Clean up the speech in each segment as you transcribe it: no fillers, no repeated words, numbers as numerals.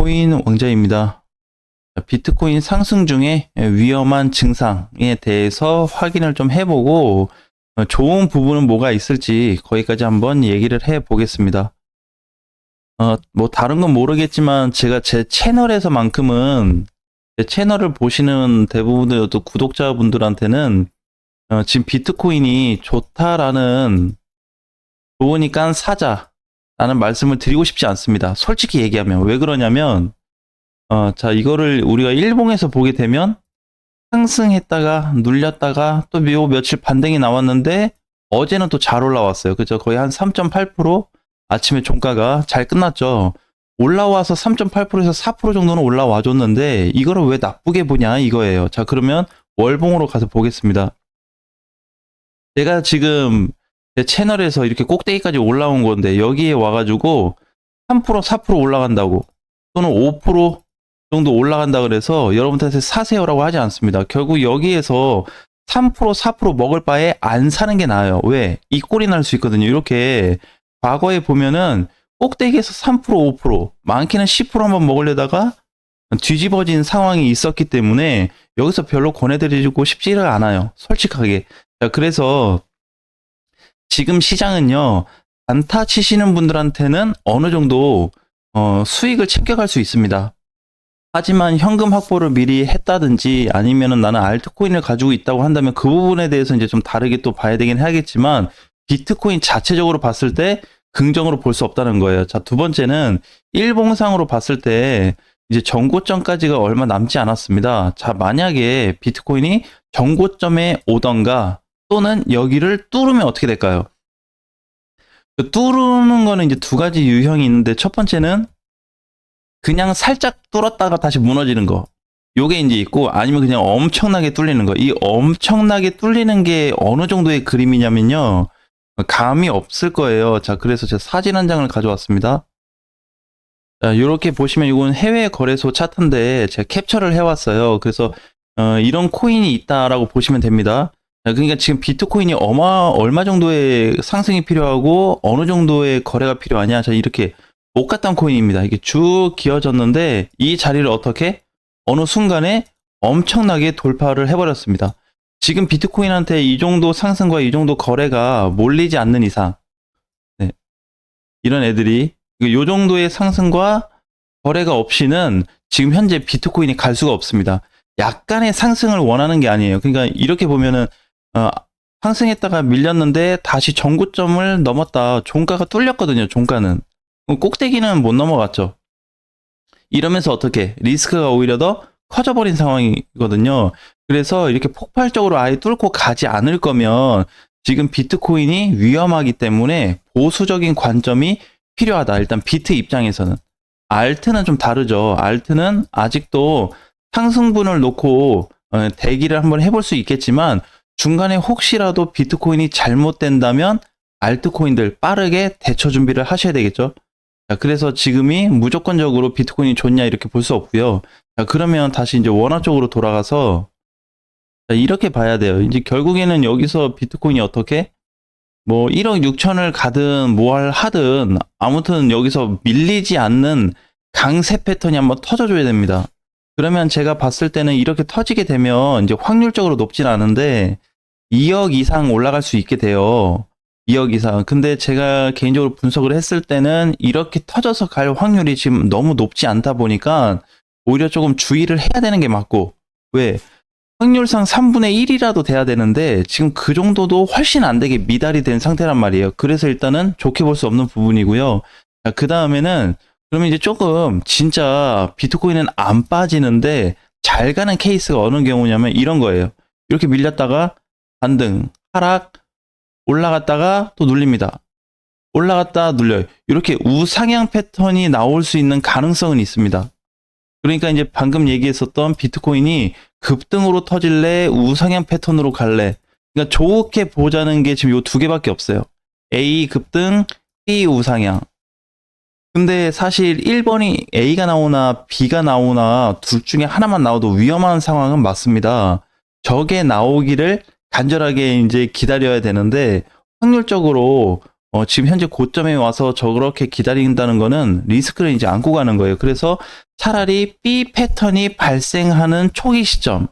비트코인 왕자입니다. 비트코인 상승 중에 위험한 증상에 대해서 확인을 좀 해보고 좋은 부분은 뭐가 있을지 거기까지 한번 얘기를 해보겠습니다. 뭐 다른 건 모르겠지만 제가 제 채널에서만큼은 제 채널을 보시는 대부분의 또 구독자분들한테는 지금 비트코인이 좋다라는 좋으니까 사자라는 말씀을 드리고 싶지 않습니다. 솔직히 얘기하면 왜 그러냐면 자, 이거를 우리가 일봉에서 보게 되면 상승했다가 눌렸다가 또 며칠 반등이 나왔는데 어제는 또 잘 올라왔어요. 그죠? 거의 한 3.8% 아침에 종가가 잘 끝났죠. 올라와서 3.8%에서 4% 정도는 올라와 줬는데 이거를 왜 나쁘게 보냐 이거예요. 자, 그러면 월봉으로 가서 보겠습니다. 제가 지금 제 채널에서 이렇게 꼭대기까지 올라온 건데 여기에 와가지고 3% 4% 올라간다고 또는 5% 정도 올라간다 그래서 여러분들한테 사세요라고 하지 않습니다. 결국 여기에서 3% 4% 먹을 바에 안 사는 게 나아요. 왜? 이 꼴이 날 수 있거든요. 이렇게 과거에 보면은 꼭대기에서 3% 5% 많게는 10% 한번 먹으려다가 뒤집어진 상황이 있었기 때문에 여기서 별로 권해드리고 싶지가 않아요. 솔직하게. 자, 그래서 지금 시장은요. 단타 치시는 분들한테는 어느 정도 수익을 챙겨갈 수 있습니다. 하지만 현금 확보를 미리 했다든지 아니면은 나는 알트코인을 가지고 있다고 한다면 그 부분에 대해서 이제 좀 다르게 또 봐야 되긴 해야겠지만 비트코인 자체적으로 봤을 때 긍정으로 볼 수 없다는 거예요. 자, 두 번째는 일봉상으로 봤을 때 이제 정고점까지가 얼마 남지 않았습니다. 자, 만약에 비트코인이 정고점에 오던가 또는 여기를 뚫으면 어떻게 될까요? 그 뚫는 거는 이제 두 가지 유형이 있는데 첫 번째는 그냥 살짝 뚫었다가 다시 무너지는 거. 요게 이제 있고 아니면 그냥 엄청나게 뚫리는 거. 이 엄청나게 뚫리는 게 어느 정도의 그림이냐면요. 감이 없을 거예요. 자, 그래서 제가 사진 한 장을 가져왔습니다. 자, 요렇게 보시면 이건 해외 거래소 차트인데 제가 캡처를 해왔어요. 그래서 이런 코인이 있다라고 보시면 됩니다. 자, 그러니까 지금 비트코인이 얼마 정도의 상승이 필요하고 어느 정도의 거래가 필요하냐. 자, 이렇게 목갔던 코인입니다. 이게 쭉 기어졌는데 이 자리를 어떻게 어느 순간에 엄청나게 돌파를 해버렸습니다. 지금 비트코인한테 이 정도 상승과 이 정도 거래가 몰리지 않는 이상 네. 이런 애들이 이 정도의 상승과 거래가 없이는 지금 현재 비트코인이 갈 수가 없습니다. 약간의 상승을 원하는 게 아니에요. 그러니까 이렇게 보면은 상승했다가 밀렸는데 다시 정고점을 넘었다. 종가가 뚫렸거든요. 종가는. 꼭대기는 못 넘어갔죠. 이러면서 어떻게 리스크가 오히려 더 커져버린 상황이거든요. 그래서 이렇게 폭발적으로 아예 뚫고 가지 않을 거면 지금 비트코인이 위험하기 때문에 보수적인 관점이 필요하다. 일단 비트 입장에서는. 알트는 좀 다르죠. 알트는 아직도 상승분을 놓고 대기를 한번 해볼 수 있겠지만 중간에 혹시라도 비트코인이 잘못된다면 알트코인들 빠르게 대처 준비를 하셔야 되겠죠. 자, 그래서 지금이 무조건적으로 비트코인이 좋냐 이렇게 볼 수 없고요. 자, 그러면 다시 이제 원화 쪽으로 돌아가서 자, 이렇게 봐야 돼요. 이제 결국에는 여기서 비트코인이 어떻게 뭐 1억 6천을 가든 뭘 하든 아무튼 여기서 밀리지 않는 강세 패턴이 한번 터져줘야 됩니다. 그러면 제가 봤을 때는 이렇게 터지게 되면 이제 확률적으로 높진 않은데 2억 이상 올라갈 수 있게 돼요. 2억 이상. 근데 제가 개인적으로 분석을 했을 때는 이렇게 터져서 갈 확률이 지금 너무 높지 않다 보니까 오히려 조금 주의를 해야 되는 게 맞고 왜? 확률상 3분의 1이라도 돼야 되는데 지금 그 정도도 훨씬 안 되게 미달이 된 상태란 말이에요. 그래서 일단은 좋게 볼 수 없는 부분이고요. 그 다음에는 그러면 이제 조금 진짜 비트코인은 안 빠지는데 잘 가는 케이스가 어느 경우냐면 이런 거예요. 이렇게 밀렸다가 반등, 하락, 올라갔다가 또 눌립니다. 올라갔다 눌려요. 이렇게 우상향 패턴이 나올 수 있는 가능성은 있습니다. 그러니까 이제 방금 얘기했었던 비트코인이 급등으로 터질래, 우상향 패턴으로 갈래. 그러니까 좋게 보자는 게 지금 요 두 개밖에 없어요. A 급등, B 우상향. 근데 사실 1번이 A가 나오나 B가 나오나 둘 중에 하나만 나와도 위험한 상황은 맞습니다. 저게 나오기를 간절하게 이제 기다려야 되는데 확률적으로 지금 현재 고점에 와서 저렇게 기다린다는 거는 리스크를 이제 안고 가는 거예요. 그래서 차라리 B 패턴이 발생하는 초기 시점,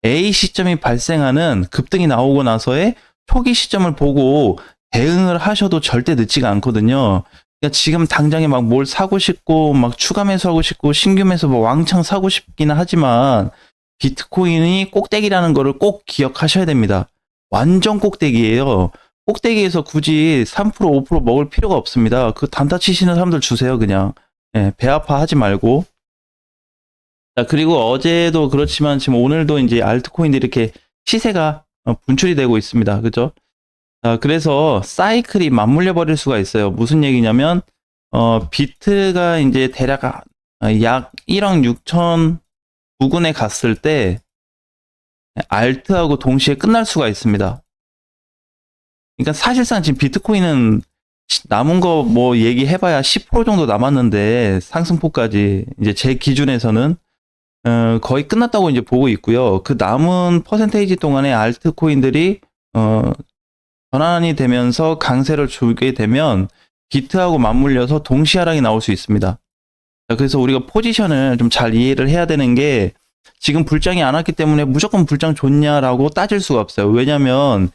A 시점이 발생하는 급등이 나오고 나서의 초기 시점을 보고 대응을 하셔도 절대 늦지가 않거든요. 그러니까 지금 당장에 막 뭘 사고 싶고 막 추가 매수하고 싶고 신규 매수 뭐 왕창 사고 싶기는 하지만 비트코인이 꼭대기라는 거를 꼭 기억하셔야 됩니다. 완전 꼭대기예요. 꼭대기에서 굳이 3% 5% 먹을 필요가 없습니다. 그 단타 치시는 사람들 주세요, 그냥. 예, 배 아파하지 말고. 자, 그리고 어제도 그렇지만 지금 오늘도 이제 알트코인들이 이렇게 시세가 분출이 되고 있습니다. 그죠? 자, 그래서 사이클이 맞물려 버릴 수가 있어요. 무슨 얘기냐면 비트가 이제 대략 약 1억 6천 부근에 갔을 때 알트하고 동시에 끝날 수가 있습니다. 그러니까 사실상 지금 비트코인은 남은 거 뭐 얘기해봐야 10% 정도 남았는데 상승폭까지 이제 제 기준에서는 거의 끝났다고 이제 보고 있고요. 그 남은 퍼센테이지 동안에 알트코인들이 전환이 되면서 강세를 주게 되면 비트하고 맞물려서 동시 하락이 나올 수 있습니다. 그래서 우리가 포지션을 좀 잘 이해를 해야 되는 게 지금 불장이 안 왔기 때문에 무조건 불장 좋냐라고 따질 수가 없어요. 왜냐면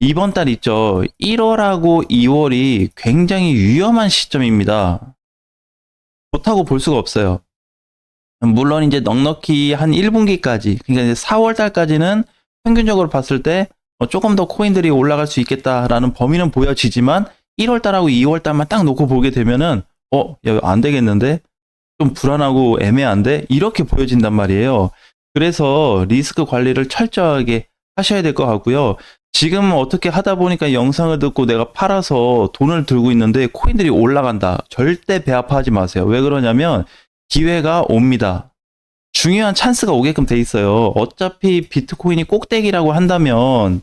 이번 달 있죠. 1월하고 2월이 굉장히 위험한 시점입니다. 좋다고 볼 수가 없어요. 물론 이제 넉넉히 한 1분기까지, 그러니까 이제 4월 달까지는 평균적으로 봤을 때 조금 더 코인들이 올라갈 수 있겠다라는 범위는 보여지지만 1월 달하고 2월 달만 딱 놓고 보게 되면은 야, 안 되겠는데? 좀 불안하고 애매한데? 이렇게 보여진단 말이에요. 그래서 리스크 관리를 철저하게 하셔야 될 것 같고요. 지금 어떻게 하다 보니까 영상을 듣고 내가 팔아서 돈을 들고 있는데 코인들이 올라간다. 절대 배 아파하지 마세요. 왜 그러냐면 기회가 옵니다. 중요한 찬스가 오게끔 돼 있어요. 어차피 비트코인이 꼭대기라고 한다면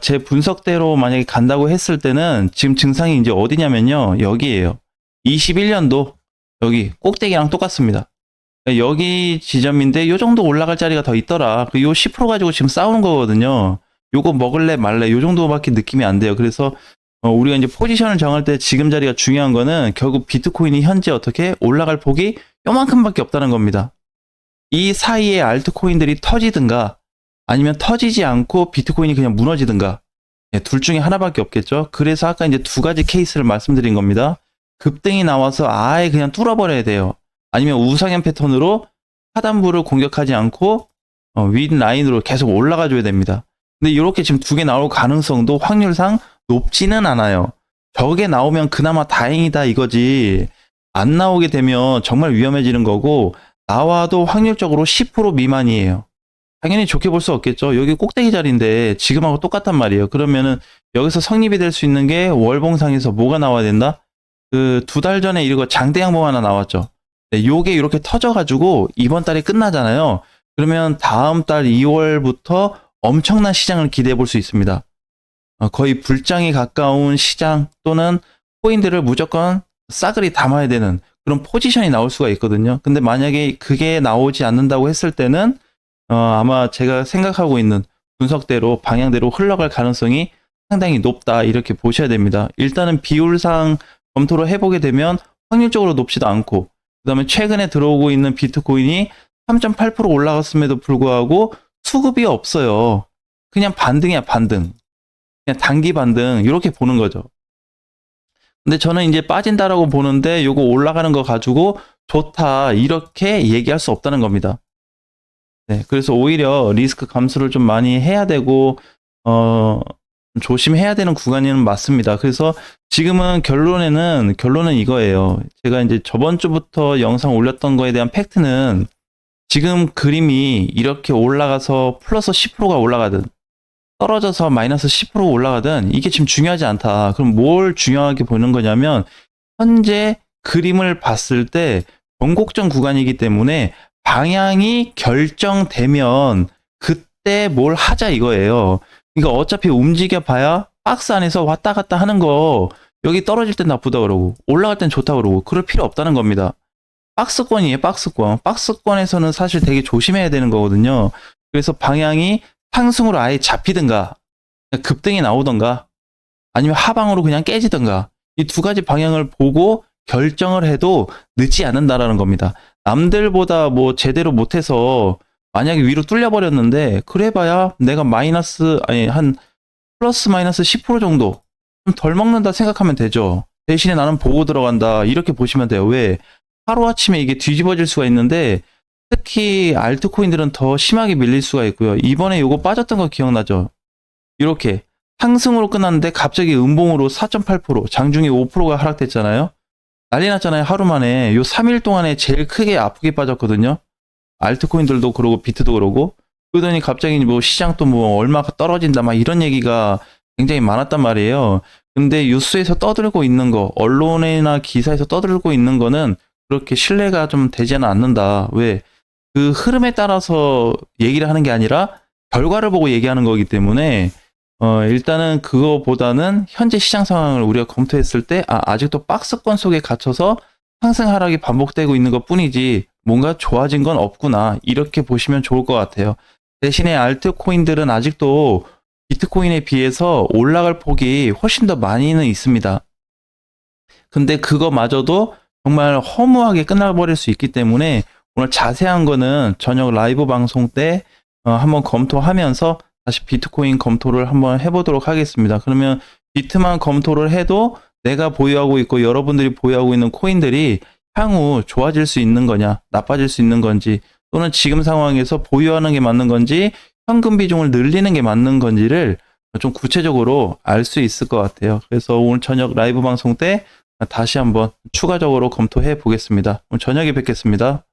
제 분석대로 만약에 간다고 했을 때는 지금 증상이 이제 어디냐면요. 여기에요. 21년도 여기 꼭대기랑 똑같습니다. 여기 지점인데 요 정도 올라갈 자리가 더 있더라. 요 10% 가지고 지금 싸우는 거거든요. 요거 먹을래 말래 요 정도밖에 느낌이 안 돼요. 그래서 우리가 이제 포지션을 정할 때 지금 자리가 중요한 거는 결국 비트코인이 현재 어떻게 올라갈 폭이 요만큼밖에 없다는 겁니다. 이 사이에 알트코인들이 터지든가 아니면 터지지 않고 비트코인이 그냥 무너지든가 둘 중에 하나밖에 없겠죠. 그래서 아까 이제 두 가지 케이스를 말씀드린 겁니다. 급등이 나와서 아예 그냥 뚫어버려야 돼요. 아니면 우상향 패턴으로 하단부를 공격하지 않고 윗라인으로 계속 올라가 줘야 됩니다. 근데 이렇게 지금 두 개 나올 가능성도 확률상 높지는 않아요. 저게 나오면 그나마 다행이다 이거지. 안 나오게 되면 정말 위험해지는 거고 나와도 확률적으로 10% 미만이에요. 당연히 좋게 볼 수 없겠죠. 여기 꼭대기 자리인데 지금하고 똑같단 말이에요. 그러면은 여기서 성립이 될 수 있는 게 월봉상에서 뭐가 나와야 된다? 그 2달 전에 이거 장대 양봉 하나 나왔죠. 네, 요게 이렇게 터져가지고 이번 달에 끝나잖아요. 그러면 다음 달 2월부터 엄청난 시장을 기대해 볼 수 있습니다. 거의 불장에 가까운 시장 또는 코인들을 무조건 싸그리 담아야 되는 그런 포지션이 나올 수가 있거든요. 근데 만약에 그게 나오지 않는다고 했을 때는 아마 제가 생각하고 있는 분석대로 방향대로 흘러갈 가능성이 상당히 높다 이렇게 보셔야 됩니다. 일단은 비율상 검토를 해보게 되면 확률적으로 높지도 않고 그 다음에 최근에 들어오고 있는 비트코인이 3.8% 올라갔음에도 불구하고 수급이 없어요. 그냥 반등이야 반등. 그냥 단기 반등 이렇게 보는 거죠. 근데 저는 이제 빠진다라고 보는데 요거 올라가는 거 가지고 좋다 이렇게 얘기할 수 없다는 겁니다. 네, 그래서 오히려 리스크 감수를 좀 많이 해야 되고 조심해야 되는 구간이는 맞습니다. 그래서 지금은 결론은 이거예요. 제가 이제 저번 주부터 영상 올렸던 거에 대한 팩트는 지금 그림이 이렇게 올라가서 플러스 10%가 올라가든 떨어져서 마이너스 10% 올라가든 이게 지금 중요하지 않다. 그럼 뭘 중요하게 보는 거냐면 현재 그림을 봤을 때 변곡점 구간이기 때문에 방향이 결정되면 그때 뭘 하자 이거예요. 그러니까 어차피 움직여 봐야 박스 안에서 왔다 갔다 하는 거 여기 떨어질 땐 나쁘다 그러고 올라갈 땐 좋다 그러고 그럴 필요 없다는 겁니다. 박스권이에요, 박스권. 박스권에서는 사실 되게 조심해야 되는 거거든요. 그래서 방향이 상승으로 아예 잡히든가 급등이 나오던가 아니면 하방으로 그냥 깨지든가 이 두 가지 방향을 보고 결정을 해도 늦지 않는다라는 겁니다. 남들보다 뭐 제대로 못해서 만약에 위로 뚫려버렸는데 그래봐야 내가 한 플러스 마이너스 10% 정도 좀 덜 먹는다 생각하면 되죠. 대신에 나는 보고 들어간다 이렇게 보시면 돼요. 왜? 하루아침에 이게 뒤집어질 수가 있는데 특히 알트코인들은 더 심하게 밀릴 수가 있고요. 이번에 요거 빠졌던 거 기억나죠? 이렇게 상승으로 끝났는데 갑자기 음봉으로 4.8% 장중에 5%가 하락됐잖아요. 난리 났잖아요. 하루 만에 요 3일 동안에 제일 크게 아프게 빠졌거든요. 알트코인들도 그러고 비트도 그러고 그러더니 갑자기 뭐 시장 또 뭐 얼마가 떨어진다 막 이런 얘기가 굉장히 많았단 말이에요. 근데 뉴스에서 떠들고 있는 거, 언론이나 기사에서 떠들고 있는 거는 그렇게 신뢰가 좀 되지는 않는다. 왜? 그 흐름에 따라서 얘기를 하는 게 아니라 결과를 보고 얘기하는 거기 때문에 일단은 그거보다는 현재 시장 상황을 우리가 검토했을 때 아직도 박스권 속에 갇혀서 상승 하락이 반복되고 있는 것 뿐이지 뭔가 좋아진 건 없구나 이렇게 보시면 좋을 것 같아요. 대신에 알트코인들은 아직도 비트코인에 비해서 올라갈 폭이 훨씬 더 많이는 있습니다. 근데 그거마저도 정말 허무하게 끝나버릴 수 있기 때문에 오늘 자세한 거는 저녁 라이브 방송 때 한번 검토하면서 다시 비트코인 검토를 한번 해보도록 하겠습니다. 그러면 비트만 검토를 해도 내가 보유하고 있고 여러분들이 보유하고 있는 코인들이 향후 좋아질 수 있는 거냐, 나빠질 수 있는 건지, 또는 지금 상황에서 보유하는 게 맞는 건지, 현금 비중을 늘리는 게 맞는 건지를 좀 구체적으로 알 수 있을 것 같아요. 그래서 오늘 저녁 라이브 방송 때 다시 한번 추가적으로 검토해 보겠습니다. 오늘 저녁에 뵙겠습니다.